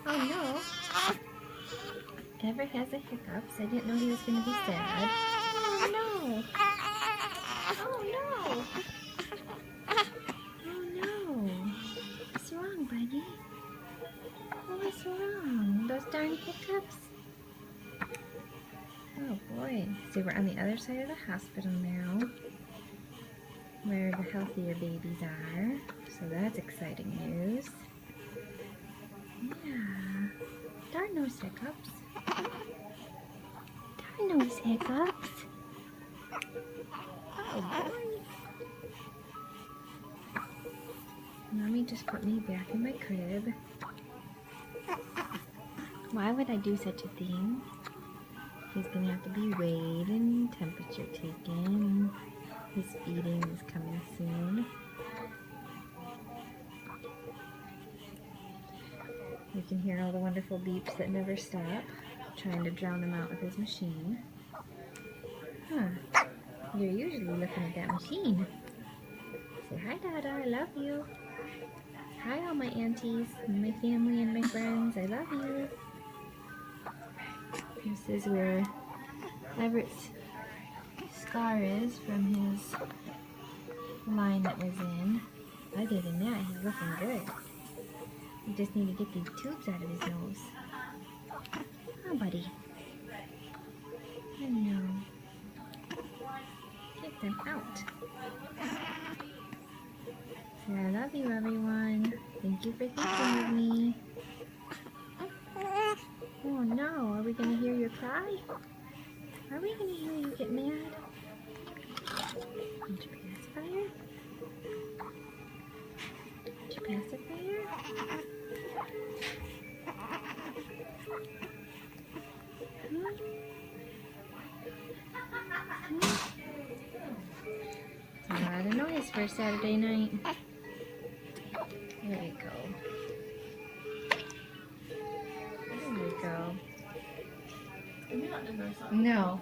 Oh no. Ever has a hiccups. I didn't know he was going to be sad. Oh no. Oh no. Oh no. What's wrong, buddy? What's wrong? Those darn hiccups? Oh boy. See, we're on the other side of the hospital now, where the healthier babies are. So that's exciting news. Yeah. Darn those hiccups. Darn those hiccups. Oh boy. Mommy just put me back in my crib. Why would I do such a thing? He's gonna have to be weighed and temperature taken. His feeding is coming soon. You can hear all the wonderful beeps that never stop, trying to drown him out with his machine. Huh. You're usually looking at that machine. Say hi, Dada, I love you. Hi, all my aunties, my family, and my friends, I love you. This is where Everett's scar is from his line that was in. Other than that, he's looking good. We just need to get these tubes out of his nose. Oh, buddy. I know. Get them out. So I love you, everyone. Thank you for thinking of me. Oh no, are we going to hear you cry? Are we going to hear you get mad? Did you pacifier? Did you pacifier? It's a lot of noise for a Saturday night. There we go. There we go. No.